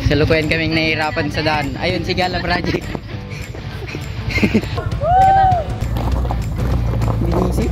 Salukuyan kaming nahihirapan sa daan. Ayun si Gala Project. Binisip.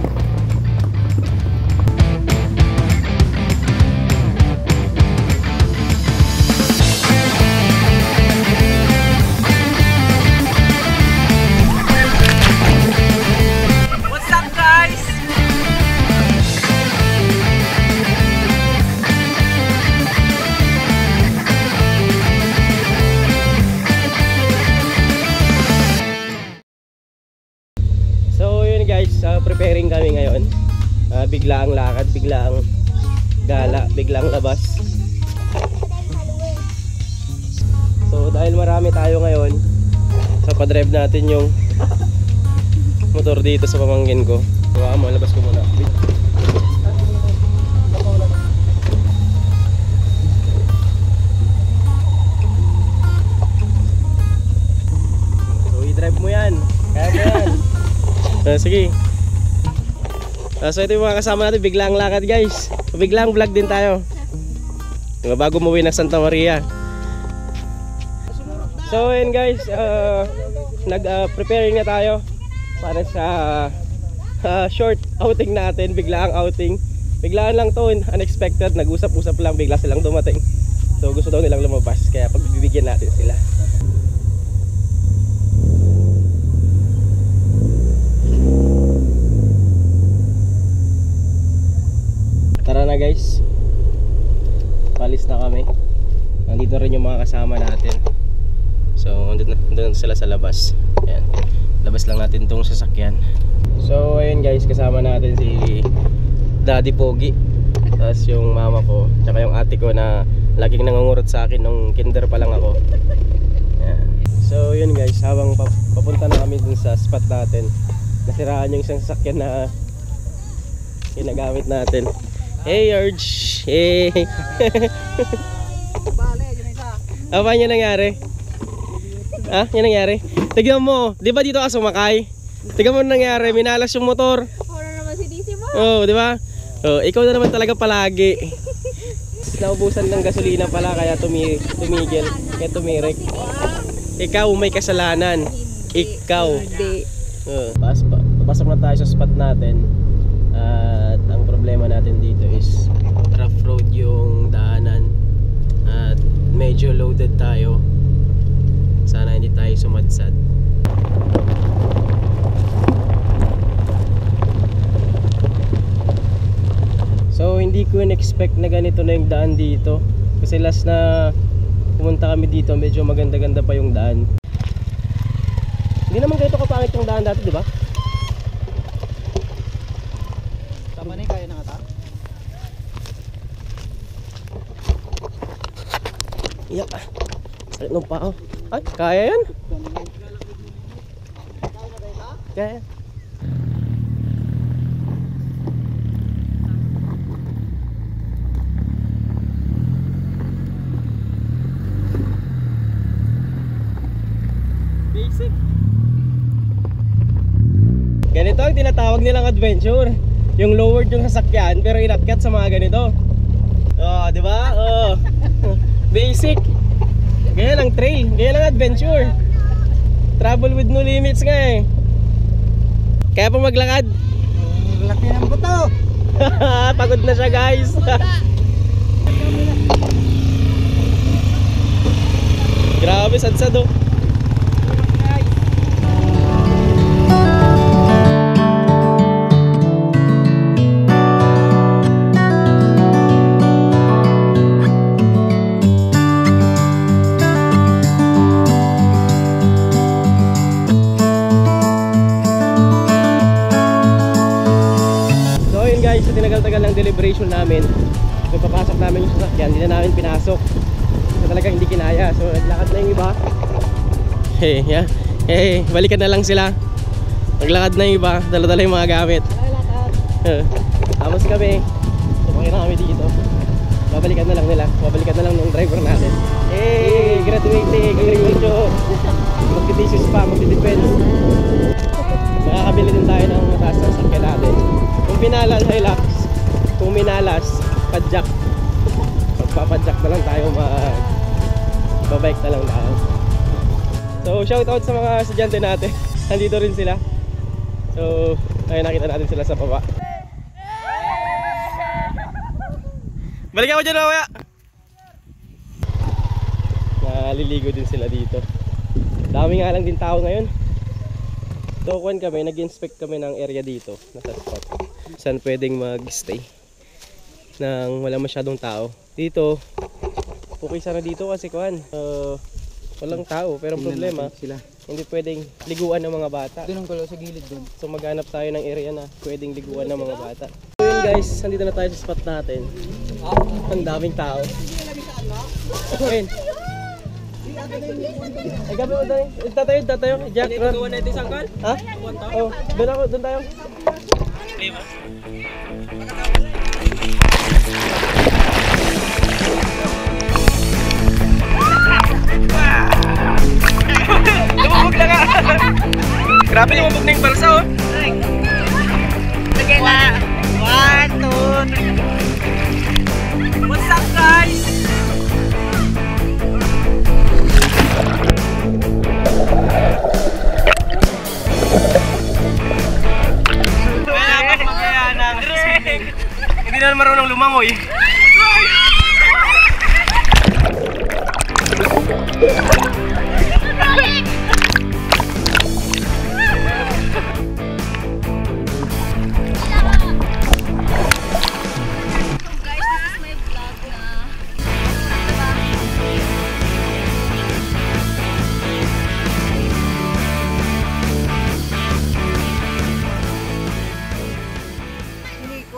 Preparing kami ngayon. Biglaang lakad, biglaang gala, biglaang labas. So dahil marami tayo ngayon, sa pa-drive natin yung motor dito sa pamangkin ko. Gawa mo, labas ko muna. So i-drive mo yan. Kaya mo yan. Sige. So ito yung mga kasama natin, biglang lakad guys. Biglang vlog din tayo bago umuwi ng Santa Maria. So yun guys, nag-preparing na tayo para sa short outing natin, biglaang outing. Biglaan lang to, unexpected, nag-usap-usap lang, bigla silang dumating. So gusto daw nilang lumabas, kaya pagbibigyan natin sila. Tara na guys, palis na kami. Nandito rin yung mga kasama natin. So nandun sila sa labas. Ayan. Labas lang natin tong sasakyan. So ayun guys, kasama natin si Daddy Pogi, tapos yung mama ko, tsaka yung ate ko na laging nangungurot sa akin nung kinder pa lang ako. Ayan. So yun guys, habang papunta na kami dun sa spot natin, nasiraan yung isang sasakyan na ginagamit natin. Hey George! Hey! Apa niya nangyari? Ha? Yan nangyari? Tignan mo, di ba dito ka sumakay? Tignan mo nangyari, minalas yung motor. Wala naman si DC mo. Oo, di ba? Oh, ikaw na naman talaga palagi. Naubusan ng gasolina pala kaya tumigil, kaya tumirik. Ikaw may kasalanan. Ikaw. Pasok na tayo sa spot natin. At ang problema natin dito is rough road yung daanan at medyo loaded tayo. Sana hindi tayo sumadsad. So hindi ko in-expect na ganito na yung daan dito, kasi last na pumunta kami dito medyo maganda-ganda pa yung daan. Hindi naman ganito kapangit yung daan dati, di ba? Kaya na ata? Iyak. Salit nung pao. Ay, kaya yan? Kaya. Basic. Ganito ang tinatawag nilang adventure. Yung lowered yung sasakyan pero inatkat sa mga ganito. Oh, di ba? Oh. Basic. Ganyan ang trail, ganyan ang adventure. Travel with no limits nga eh. Kaya pa maglakad. Laki ng buto. Pagod na siya guys. Grabe, sadsad oh. Tinagal-tagal ng deliberation namin, kung papasok namin yung sasakyan, hindi na namin pinasok kasi talagang hindi kinaya. So naglakad na yung iba. Hey, yeah. Hey, balikan na lang sila. Naglakad na yung iba, dala-dala yung mga gamit. Tapos kami, sumakay na kami dito. Babalikan na lang nila, babalikan na lang ng driver natin. Hey, graduating, congratulations. Magtitisis pa, magtidepends. Makakabili din tayo ng mataas na sasakyan natin. Kung pinalas, Hilux. Kung minalas, padjak. Magpapadjak na lang tayo Babike na lang tayo. So shoutout sa mga estudyante natin. Nandito rin sila. So ayun, nakita natin sila sa baba. Balik ako dyan mamaya. Naliligo din sila dito. Dami nga lang din tao ngayon. So kung kami, nag-inspect kami ng area dito. Nasa spot saan pwedeng mag-stay nang wala masyadong tao. Dito okay sana dito kasi kuhan walang tao, pero ang problema sila. hindi pwedeng liguan ng mga bata. Doon ang gulo sa gilid doon. So maghanap tayo ng area na pwedeng liguan ng mga bata. So yun guys, nandito na tayo sa spot natin. Ang daming tao. Ayun. Ay gabi mo tayo. Tatayo. Jack, gawa na ito isang kal? Ha? Oh, doon tayo. Lumubog na nga! Grabe lumubog na yung balsa oh! Sige na! 1, 2, 3. What's up guys? Hindi na marunong lumangoy.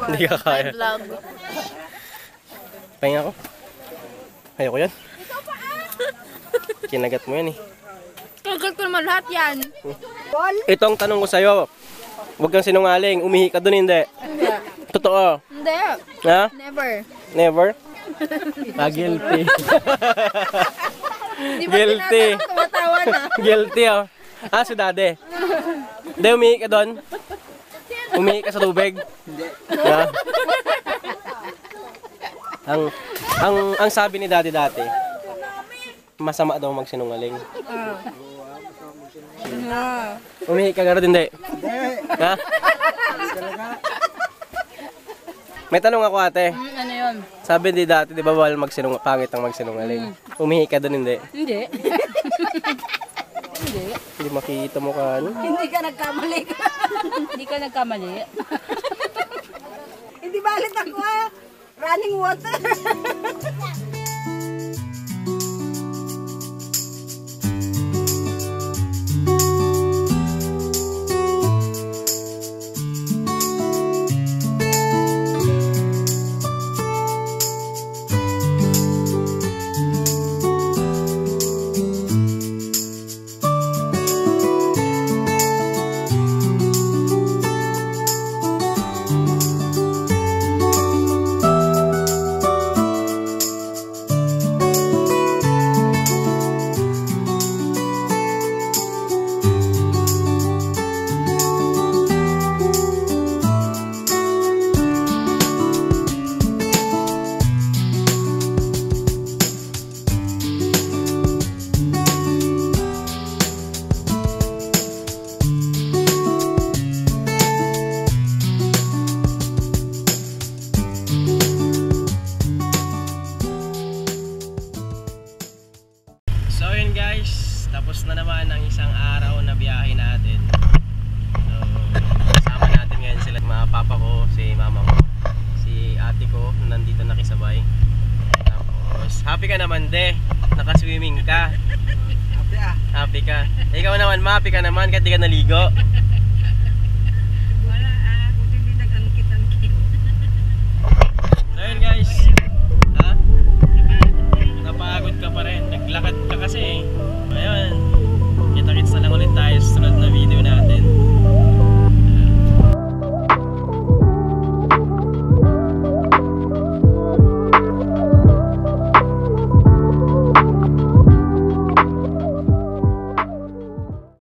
Hindi ka kaya. Pahinga ako. Ayoko yan. Kinagat mo yan eh. Kinagat ko naman lahat yan. Ito ang tanong ko sa'yo. Huwag kang sinungaling. Umihi ka dun, hindi. Hindi. Totoo. Hindi. Ha? Never. Never? Guilty. Di ba Guilty. tinatanong, tumatawa na. Guilty oh. Si daddy. Hindi, umihi ka dun. Umihi ka sa tubig. Hindi. Ang sabi ni daddy dati, masama daw magsinungaling. Umihi ka gano'n, hindi? Ha? May tanong ako ate. Ano yun? Sabi ni dati, di ba bawal pangit ang magsinungaling? Umihi ka doon, hindi? Hindi. Hindi. Hindi makikita mo ka ano? Hindi ka nagkamali. Hindi ka nagkamali. Hindi balit ako running water. So yun guys, tapos na naman ang isang araw na biyahe natin. So kasama natin ngayon sila mga papa ko, si mama ko, si ate ko nandito nakisabay. Tapos happy ka naman de, nakaswimming ka. Happy ka. Ikaw naman, happy ka naman kahit di ka naligo.